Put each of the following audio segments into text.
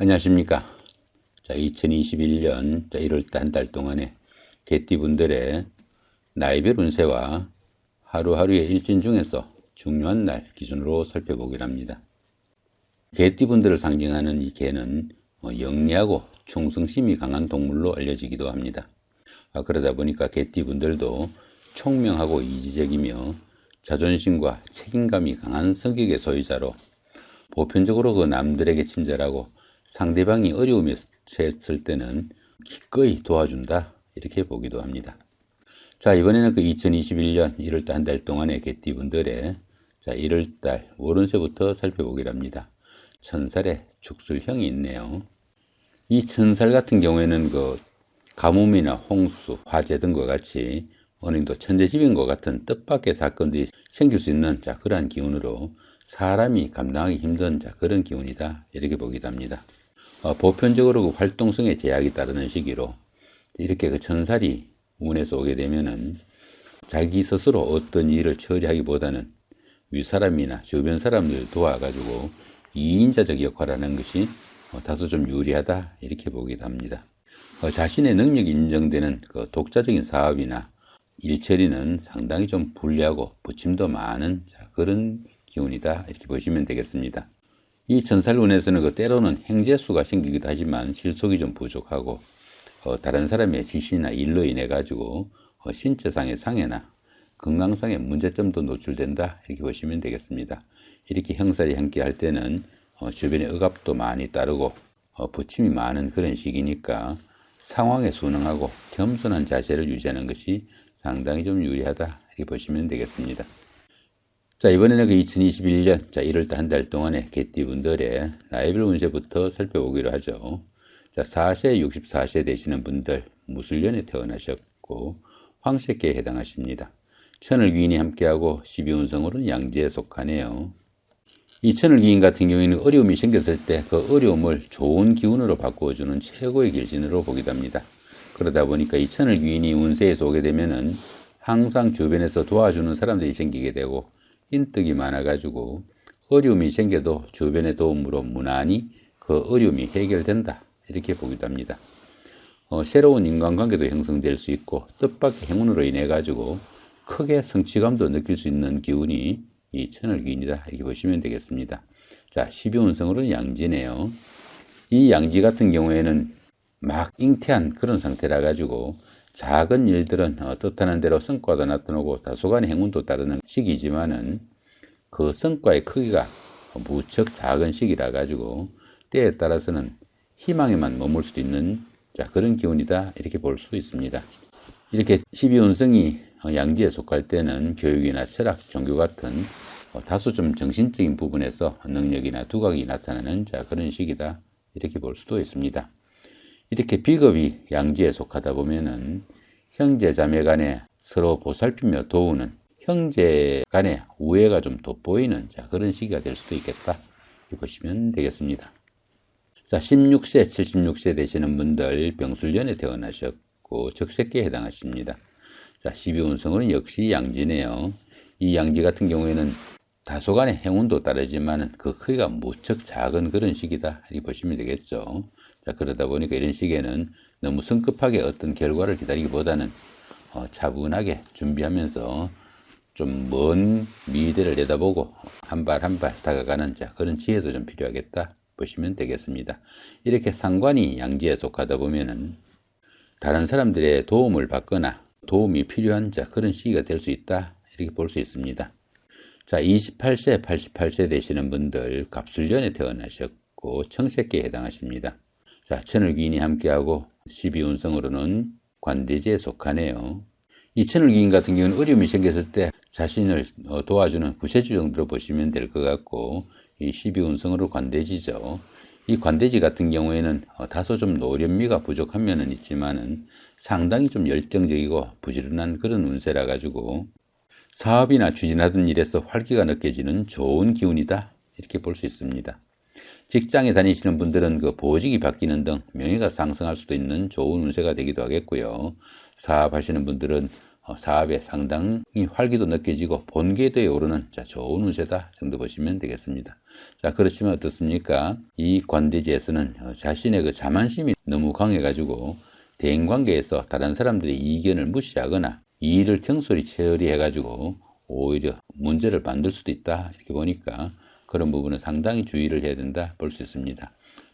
안녕하십니까. 2021년 1월달 한 달 동안에 개띠분들의 나이별 운세와 하루하루의 일진 중에서 중요한 날 기준으로 살펴보기로 합니다. 개띠분들을 상징하는 이 개는 영리하고 충성심이 강한 동물로 알려지기도 합니다. 그러다 보니까 개띠분들도 총명하고 이지적이며 자존심과 책임감이 강한 성격의 소유자로 보편적으로 남들에게 친절하고 상대방이 어려움에 처했을 때는 기꺼이 도와준다, 이렇게 보기도 합니다. 자, 이번에는 2021년 1월달 한 달 동안의 개띠분들의 1월달 월운세부터 살펴보기로 합니다. 천살에 죽술형이 있네요. 이 천살 같은 경우에는 가뭄이나 홍수, 화재 등과 같이 어느 정도 천재지변과 같은 뜻밖의 사건들이 생길 수 있는 그러한 기운으로 사람이 감당하기 힘든 그런 기운이다, 이렇게 보기도 합니다. 보편적으로 활동성에 제약이 따르는 시기로 이렇게 천살이 운에서 오게 되면은 자기 스스로 어떤 일을 처리하기보다는 윗사람이나 주변 사람들 도와가지고 이인자적 역할을 하는 것이 다소 좀 유리하다, 이렇게 보기도 합니다. 자신의 능력이 인정되는 독자적인 사업이나 일처리는 상당히 좀 불리하고 부침도 많은 그런 기운이다, 이렇게 보시면 되겠습니다. 이 천살운에서는 때로는 행재수가 생기기도 하지만 실속이 좀 부족하고 다른 사람의 지시나 일로 인해 가지고 신체상의 상해나 건강상의 문제점도 노출된다, 이렇게 보시면 되겠습니다. 이렇게 형살이 함께 할 때는 주변에 억압도 많이 따르고 부침이 많은 그런 시기니까 상황에 순응하고 겸손한 자세를 유지하는 것이 상당히 좀 유리하다, 이렇게 보시면 되겠습니다. 자, 이번에는 2021년 1월달 한 달 동안의 개띠분들의 나이별 운세부터 살펴보기로 하죠. 자, 4세, 64세 되시는 분들 무술년에 태어나셨고 황색계에 해당하십니다. 천을귀인이 함께하고 12운성으로는 양지에 속하네요. 이 천을귀인 같은 경우에는 어려움이 생겼을 때 그 어려움을 좋은 기운으로 바꾸어주는 최고의 길진으로 보기도 합니다. 그러다 보니까 이 천을귀인이 운세에서 오게 되면은 항상 주변에서 도와주는 사람들이 생기게 되고 인덕이 많아가지고 어려움이 생겨도 주변의 도움으로 무난히 그 어려움이 해결된다, 이렇게 보기도 합니다. 새로운 인간관계도 형성될 수 있고 뜻밖의 행운으로 인해 가지고 크게 성취감도 느낄 수 있는 기운이 이 천을귀인이다, 이렇게 보시면 되겠습니다. 자, 12운성으로는 양지네요. 이 양지 같은 경우에는 막 잉태한 그런 상태라 가지고 작은 일들은 뜻하는 대로 성과도 나타나고 다소간의 행운도 따르는 시기지만은 그 성과의 크기가 무척 작은 시기라 가지고 때에 따라서는 희망에만 머물 수도 있는 그런 기운이다, 이렇게 볼 수 있습니다. 이렇게 12운성이 양지에 속할 때는 교육이나 철학, 종교 같은 다소 좀 정신적인 부분에서 능력이나 두각이 나타나는 그런 시기다, 이렇게 볼 수도 있습니다. 이렇게 비겁이 양지에 속하다 보면은 형제 자매 간에 서로 보살피며 도우는 형제 간의 우애가 좀 돋보이는 그런 시기가 될 수도 있겠다, 이렇게 보시면 되겠습니다. 자, 16세, 76세 되시는 분들 병술년에 태어나셨고 적색계에 해당하십니다. 자, 12운성은 역시 양지네요. 이 양지 같은 경우에는 다소간의 행운도 따르지만 그 크기가 무척 작은 그런 시기다, 이렇게 보시면 되겠죠. 자, 그러다 보니까 이런 시기에는 너무 성급하게 어떤 결과를 기다리기보다는 차분하게 준비하면서 좀 먼 미래를 내다보고 한 발 한 발 다가가는 그런 지혜도 좀 필요하겠다, 보시면 되겠습니다. 이렇게 상관이 양지에 속하다 보면은 다른 사람들의 도움을 받거나 도움이 필요한 그런 시기가 될 수 있다, 이렇게 볼 수 있습니다. 자, 28세, 88세 되시는 분들 갑술년에 태어나셨고 청색계에 해당하십니다. 자, 천을귀인이 함께하고 12운성으로는 관대지에 속하네요. 이 천을귀인 같은 경우는 어려움이 생겼을 때 자신을 도와주는 구세주 정도로 보시면 될 것 같고, 이 12운성으로 관대지죠. 이 관대지 같은 경우에는 다소 좀 노련미가 부족한 면은 있지만은 상당히 좀 열정적이고 부지런한 그런 운세라 가지고 사업이나 추진하던 일에서 활기가 느껴지는 좋은 기운이다, 이렇게 볼 수 있습니다. 직장에 다니시는 분들은 보직이 바뀌는 등 명예가 상승할 수도 있는 좋은 운세가 되기도 하겠고요. 사업하시는 분들은 사업에 상당히 활기도 느껴지고 본궤도에 오르는 좋은 운세다 정도 보시면 되겠습니다. 자, 그렇지만 어떻습니까? 이 관대지에서는 자신의 그 자만심이 너무 강해가지고 대인관계에서 다른 사람들의 이견을 무시하거나 이의를 경솔히 처리해가지고 오히려 문제를 만들 수도 있다. 이렇게 보니까 그런 부분은 상당히 주의를 해야 된다 볼 수 있습니다.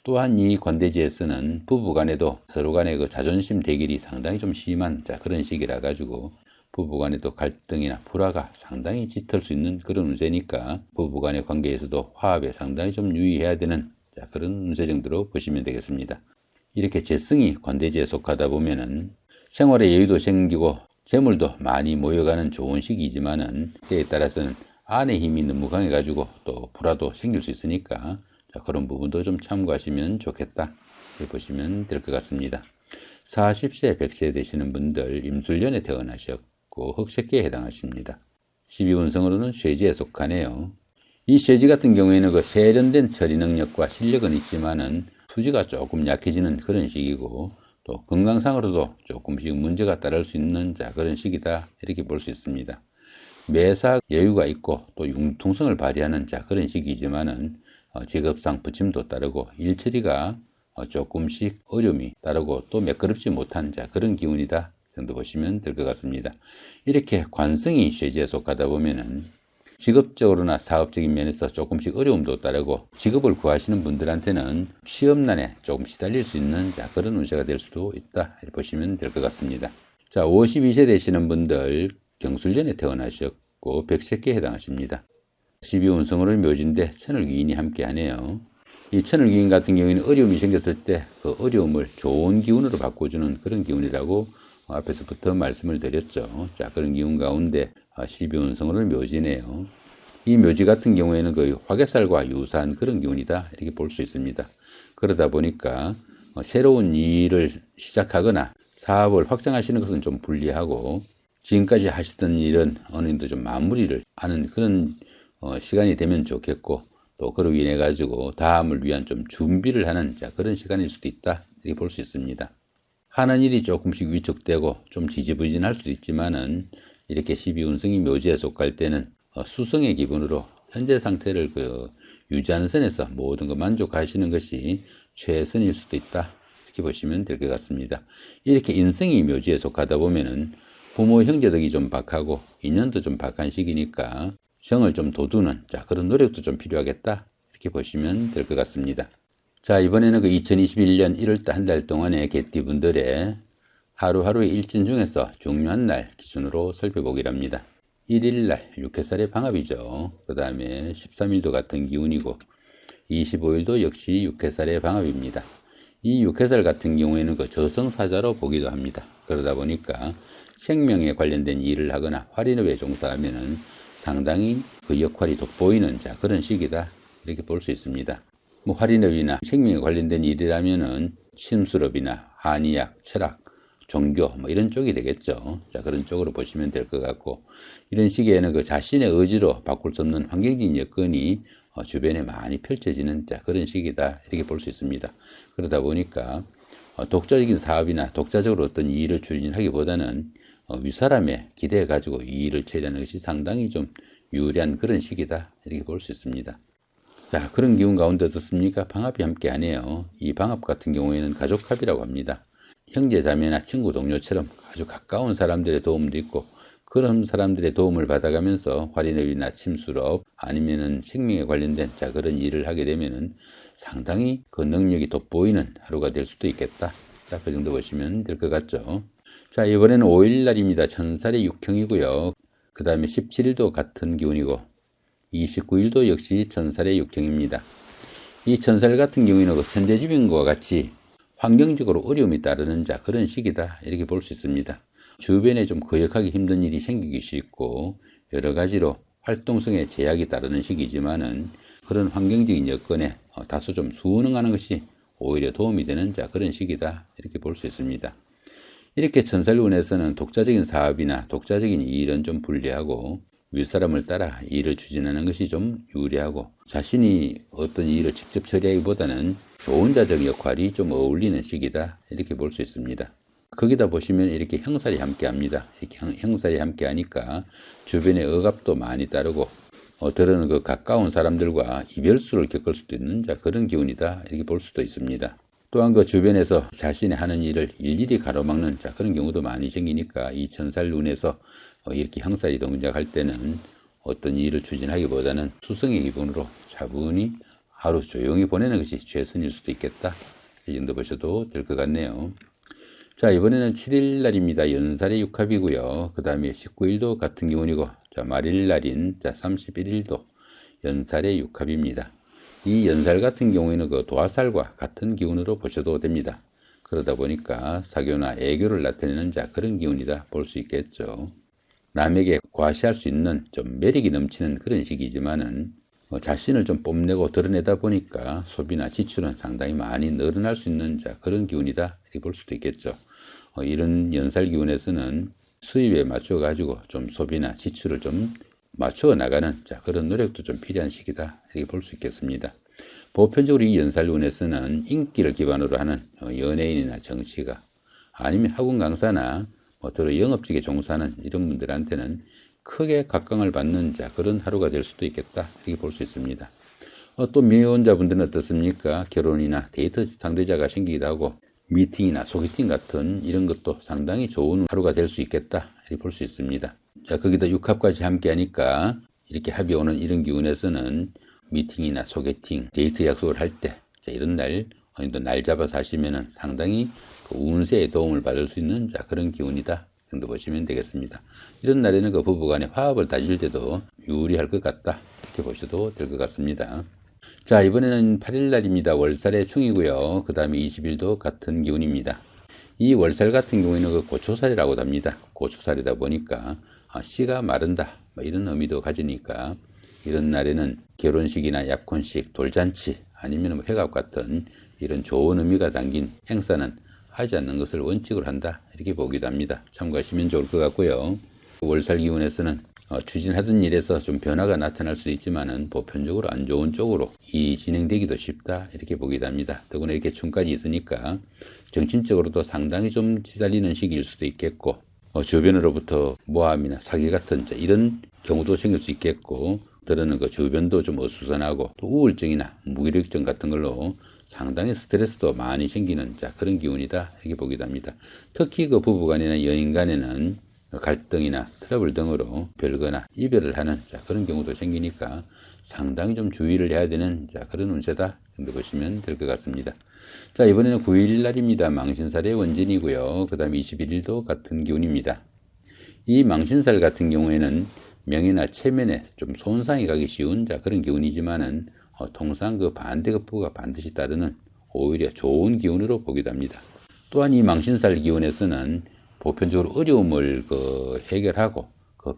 또한 이 관대지에서는 부부 간에도 서로 간의 그 자존심 대결이 상당히 좀 심한 그런 시기라 가지고 부부 간에도 갈등이나 불화가 상당히 짙을 수 있는 그런 운세니까 부부 간의 관계에서도 화합에 상당히 좀 유의해야 되는 그런 운세 정도로 보시면 되겠습니다. 이렇게 재성이 관대지에 속하다 보면은 생활에 여유도 생기고 재물도 많이 모여가는 좋은 시기이지만은 때에 따라서는 안의 힘이 너무 강해가지고 또 불화도 생길 수 있으니까 그런 부분도 좀 참고하시면 좋겠다 보시면 될 것 같습니다. 40세 100세 되시는 분들 임술년에 태어나셨고 흑색기에 해당하십니다. 12운성으로는 쇠지에 속하네요. 이 쇠지 같은 경우에는 그 세련된 처리 능력과 실력은 있지만은 수지가 조금 약해지는 그런 시기고 또 건강상으로도 조금씩 문제가 따를 수 있는 그런 시기다 이렇게 볼 수 있습니다. 매사 여유가 있고 또 융통성을 발휘하는 그런 시기이지만은 직업상 부침도 따르고 일처리가 조금씩 어려움이 따르고 또 매끄럽지 못한 그런 기운이다 정도 보시면 될 것 같습니다. 이렇게 관성이 쇠지에 속하다 보면은 직업적으로나 사업적인 면에서 조금씩 어려움도 따르고 직업을 구하시는 분들한테는 취업난에 조금 시달릴 수 있는 그런 운세가 될 수도 있다 이렇게 보시면 될 것 같습니다. 자, 52세 되시는 분들 경술년에 태어나셨고 백색기에 해당하십니다. 12운성으로 묘지인데 천을귀인이 함께하네요. 이 천을귀인 같은 경우에는 어려움이 생겼을 때 그 어려움을 좋은 기운으로 바꿔주는 그런 기운이라고 앞에서부터 말씀을 드렸죠. 자, 그런 기운 가운데 12운성으로 묘지네요. 이 묘지 같은 경우에는 거의 화개살과 유사한 그런 기운이다 이렇게 볼 수 있습니다. 그러다 보니까 새로운 일을 시작하거나 사업을 확장하시는 것은 좀 불리하고 지금까지 하시던 일은 어느 정도 좀 마무리를 하는 그런 시간이 되면 좋겠고 또 그로 인해 가지고 다음을 위한 좀 준비를 하는 그런 시간일 수도 있다 이렇게 볼 수 있습니다. 하는 일이 조금씩 위축되고 좀 지지부진할 수도 있지만은 이렇게 12운성이 묘지에 속할 때는 수성의 기분으로 현재 상태를 유지하는 선에서 모든 거 만족하시는 것이 최선일 수도 있다 이렇게 보시면 될 것 같습니다. 이렇게 인성이 묘지에 속하다 보면은 부모 형제덕이 좀 박하고 인연도 좀 박한 시기니까 정을 좀 돋우는 그런 노력도 좀 필요하겠다 이렇게 보시면 될 것 같습니다. 자, 이번에는 2021년 1월달 한 달 동안의 개띠분들의 하루하루의 일진 중에서 중요한 날 기준으로 살펴보기랍니다. 1일날 6회살의 방합이죠. 그 다음에 13일도 같은 기운이고 25일도 역시 6회살의 방합입니다. 이 6회살 같은 경우에는 저승사자로 보기도 합니다. 그러다 보니까 생명에 관련된 일을 하거나 활인업에 종사하면은 상당히 그 역할이 돋보이는 그런 시기다 이렇게 볼 수 있습니다. 활인업이나 생명에 관련된 일이라면은 심술업이나 한의학, 철학, 종교 이런 쪽이 되겠죠. 그런 쪽으로 보시면 될 것 같고 이런 시기에는 자신의 의지로 바꿀 수 없는 환경적인 여건이 주변에 많이 펼쳐지는 그런 시기다 이렇게 볼 수 있습니다. 그러다 보니까 독자적인 사업이나 독자적으로 어떤 일을 추진하기보다는 윗사람의 기대해 가지고 이 일을 처리하는 것이 상당히 좀 유리한 그런 시기다 이렇게 볼 수 있습니다. 자, 그런 기운 가운데 어떻습니까? 방합이 함께하네요. 이 방합 같은 경우에는 가족합이라고 합니다. 형제 자매나 친구 동료처럼 아주 가까운 사람들의 도움도 있고 그런 사람들의 도움을 받아가면서 활인업이나 침술업 아니면은 생명에 관련된 그런 일을 하게 되면은 상당히 그 능력이 돋보이는 하루가 될 수도 있겠다. 자, 그 정도 보시면 될 것 같죠. 자, 이번에는 5일날입니다. 천살의 육형이고요. 그 다음에 17일도 같은 기운이고 29일도 역시 천살의 육형입니다. 이 천살 같은 경우에는 천재지변과 같이 환경적으로 어려움이 따르는 그런 시기다 이렇게 볼 수 있습니다. 주변에 좀 거역하기 힘든 일이 생기기 쉽고 여러 가지로 활동성에 제약이 따르는 시기지만은 그런 환경적인 여건에 다소 좀 순응하는 것이 오히려 도움이 되는 그런 시기다 이렇게 볼 수 있습니다. 이렇게 천살운에서는 독자적인 사업이나 독자적인 일은 좀 불리하고 윗사람을 따라 일을 추진하는 것이 좀 유리하고 자신이 어떤 일을 직접 처리하기보다는 조언자적 역할이 좀 어울리는 시기다 이렇게 볼 수 있습니다. 거기다 보시면 이렇게 형살이 함께 합니다. 이렇게 형살이 함께 하니까 주변에 억압도 많이 따르고 들어는 그 가까운 사람들과 이별수를 겪을 수도 있는 그런 기운이다 이렇게 볼 수도 있습니다. 또한 그 주변에서 자신이 하는 일을 일일이 가로막는 그런 경우도 많이 생기니까 이 천살 운에서 이렇게 형살이 동작할 때는 어떤 일을 추진하기보다는 수성의 기분으로 차분히 하루 조용히 보내는 것이 최선일 수도 있겠다. 이 정도 보셔도 될 것 같네요. 자, 이번에는 7일 날입니다. 연살의 육합이고요. 그 다음에 19일도 같은 기운이고, 말일 날인 31일도 연살의 육합입니다. 이 연살 같은 경우에는 그 도화살과 같은 기운으로 보셔도 됩니다. 그러다 보니까 사교나 애교를 나타내는 그런 기운이다 볼 수 있겠죠. 남에게 과시할 수 있는 좀 매력이 넘치는 그런 시기지만은 자신을 좀 뽐내고 드러내다 보니까 소비나 지출은 상당히 많이 늘어날 수 있는 그런 기운이다 이렇게 볼 수도 있겠죠. 이런 연살 기운에서는 수입에 맞춰 가지고 좀 소비나 지출을 좀 맞춰 나가는 그런 노력도 좀 필요한 시기다 이렇게 볼 수 있겠습니다. 보편적으로 이 연살 운에서는 인기를 기반으로 하는 연예인이나 정치가 아니면 학원 강사나 또는 영업직에 종사하는 이런 분들한테는 크게 각광을 받는 그런 하루가 될 수도 있겠다 이렇게 볼 수 있습니다. 또 미혼자분들은 어떻습니까? 결혼이나 데이트 상대자가 생기기도 하고 미팅이나 소개팅 같은 이런 것도 상당히 좋은 하루가 될 수 있겠다 이렇게 볼 수 있습니다. 거기다 육합까지 함께 하니까 이렇게 합이 오는 이런 기운에서는 미팅이나 소개팅, 데이트 약속을 할 때 이런 날 잡아서 하시면은 상당히 그 운세에 도움을 받을 수 있는 그런 기운이다 정도 보시면 되겠습니다. 이런 날에는 그 부부간의 화합을 다질 때도 유리할 것 같다 이렇게 보셔도 될 것 같습니다. 자, 이번에는 8일 날입니다. 월살의 충이고요. 그 다음에 20일도 같은 기운입니다. 이 월살 같은 경우에는 그 고초살이라고 합니다. 고초살이다 보니까 씨가 마른다 이런 의미도 가지니까 이런 날에는 결혼식이나 약혼식, 돌잔치 아니면 회갑 같은 이런 좋은 의미가 담긴 행사는 하지 않는 것을 원칙으로 한다 이렇게 보기도 합니다. 참고하시면 좋을 것 같고요. 월살 기운에서는 추진하던 일에서 좀 변화가 나타날 수도 있지만은 보편적으로 안 좋은 쪽으로 진행되기도 쉽다 이렇게 보기도 합니다. 더구나 이렇게 충까지 있으니까 정신적으로도 상당히 좀 시달리는 시기일 수도 있겠고 주변으로부터 모함이나 사기 같은 이런 경우도 생길 수 있겠고 또는 그 주변도 좀 어수선하고 또 우울증이나 무기력증 같은 걸로 상당히 스트레스도 많이 생기는 그런 기운이다 이렇게 보기도 합니다. 특히 그 부부간이나 연인 간에는 갈등이나 트러블 등으로 별거나 이별을 하는 그런 경우도 생기니까 상당히 좀 주의를 해야 되는 그런 운세다 정도 보시면 될 것 같습니다. 자, 이번에는 9일 날입니다. 망신살의 원진이고요. 그 다음에 21일도 같은 기운입니다. 이 망신살 같은 경우에는 명예나 체면에 좀 손상이 가기 쉬운 그런 기운이지만은 통상 그 반대급부가 반드시 따르는 오히려 좋은 기운으로 보기도 합니다. 또한 이 망신살 기운에서는 보편적으로 어려움을 해결하고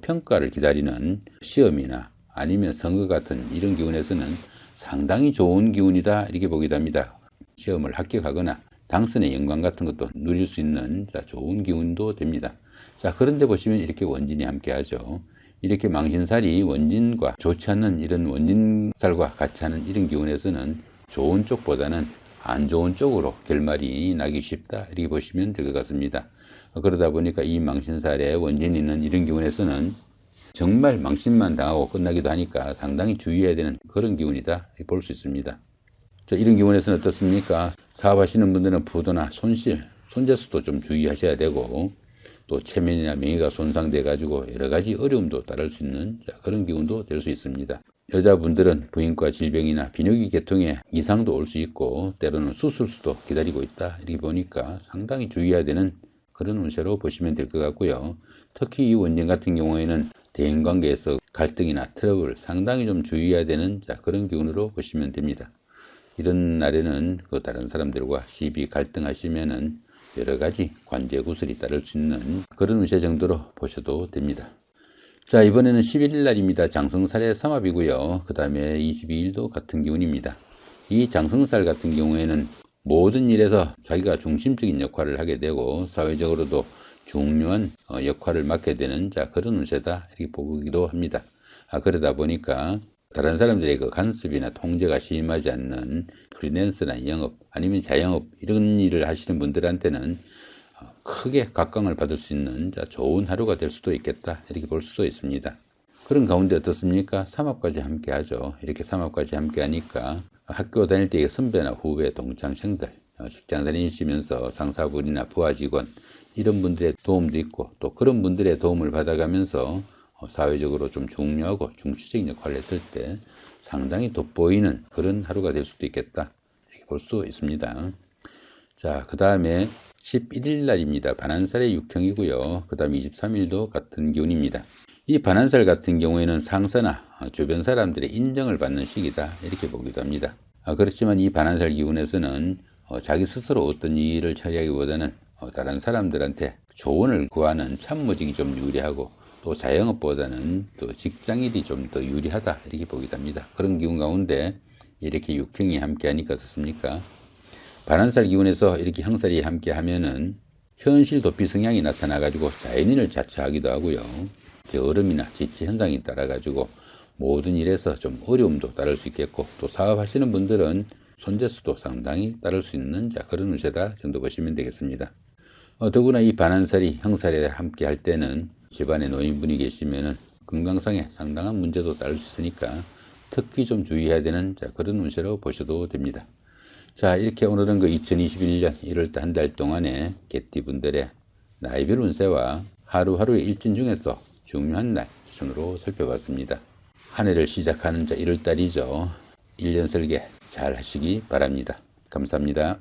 평가를 기다리는 시험이나 아니면 선거 같은 이런 기운에서는 상당히 좋은 기운이다 이렇게 보기도 합니다. 시험을 합격하거나 당선의 영광 같은 것도 누릴 수 있는 좋은 기운도 됩니다. 그런데 보시면 이렇게 원진이 함께 하죠. 이렇게 망신살이 원진과 좋지 않는 이런 원진살과 같이 하는 이런 기운에서는 좋은 쪽보다는 안 좋은 쪽으로 결말이 나기 쉽다 이렇게 보시면 될 것 같습니다. 그러다 보니까 이 망신살에 원진이 있는 이런 기운에서는 정말 망신만 당하고 끝나기도 하니까 상당히 주의해야 되는 그런 기운이다 볼 수 있습니다. 이런 기운에서는 어떻습니까? 사업하시는 분들은 부도나 손재수도 좀 주의하셔야 되고 또 체면이나 명예가 손상돼 가지고 여러 가지 어려움도 따를 수 있는 그런 기운도 될 수 있습니다. 여자분들은 부인과 질병이나 비뇨기 계통에 이상도 올 수 있고 때로는 수술수도 기다리고 있다 이렇게 보니까 상당히 주의해야 되는 그런 운세로 보시면 될 것 같고요. 특히 이 원진 같은 경우에는 대인관계에서 갈등이나 트러블 상당히 좀 주의해야 되는 그런 기운으로 보시면 됩니다. 이런 날에는 다른 사람들과 시비 갈등하시면은 여러 가지 관제 구설이 따를 수 있는 그런 운세 정도로 보셔도 됩니다. 자, 이번에는 11일 날입니다. 장성살의 삼합이고요. 그 다음에 22일도 같은 기운입니다. 이 장성살 같은 경우에는 모든 일에서 자기가 중심적인 역할을 하게 되고 사회적으로도 중요한 역할을 맡게 되는 그런 운세다 이렇게 보기도 합니다. 그러다 보니까 다른 사람들의 간섭이나 통제가 심하지 않는 프리랜서나 영업 아니면 자영업 이런 일을 하시는 분들한테는 크게 각광을 받을 수 있는 좋은 하루가 될 수도 있겠다, 이렇게 볼 수도 있습니다. 그런 가운데 어떻습니까? 삼합까지 함께 하죠. 이렇게 삼합까지 함께 하니까 학교 다닐 때 선배나 후배, 동창생들, 직장 다니시면서 상사분이나 부하 직원, 이런 분들의 도움도 있고, 또 그런 분들의 도움을 받아가면서 사회적으로 좀 중요하고 중추적인 역할을 했을 때 상당히 돋보이는 그런 하루가 될 수도 있겠다, 이렇게 볼 수 있습니다. 자, 그 다음에 11일 날입니다. 반환살의 육형이고요. 그 다음에 23일도 같은 기운입니다. 이 반환살 같은 경우에는 상사나 주변 사람들의 인정을 받는 시기다, 이렇게 보기도 합니다. 그렇지만 이 반환살 기운에서는 자기 스스로 어떤 일을 처리하기보다는 다른 사람들한테 조언을 구하는 참모직이 좀 유리하고, 또 자영업보다는 또 직장일이 좀 더 유리하다, 이렇게 보기도 합니다. 그런 기운 가운데 이렇게 육형이 함께 하니까 어떻습니까? 반환살 기운에서 이렇게 형살이 함께 하면은 현실 도피 성향이 나타나가지고 자연인을 자처하기도 하고요. 게으름이나 지체 현상이 따라가지고 모든 일에서 좀 어려움도 따를 수 있겠고, 또 사업하시는 분들은 손재수도 상당히 따를 수 있는 그런 운세다 정도 보시면 되겠습니다. 더구나 이 반환살이 형살에 함께 할 때는 집안에 노인분이 계시면은 건강상에 상당한 문제도 따를 수 있으니까 특히 좀 주의해야 되는 그런 운세로 보셔도 됩니다. 자, 이렇게 오늘은 2021년 1월달 한 달 동안의 개띠분들의 나이별 운세와 하루하루의 일진 중에서 중요한 날 기준으로 살펴봤습니다. 한 해를 시작하는 1월달이죠. 1년 설계 잘 하시기 바랍니다. 감사합니다.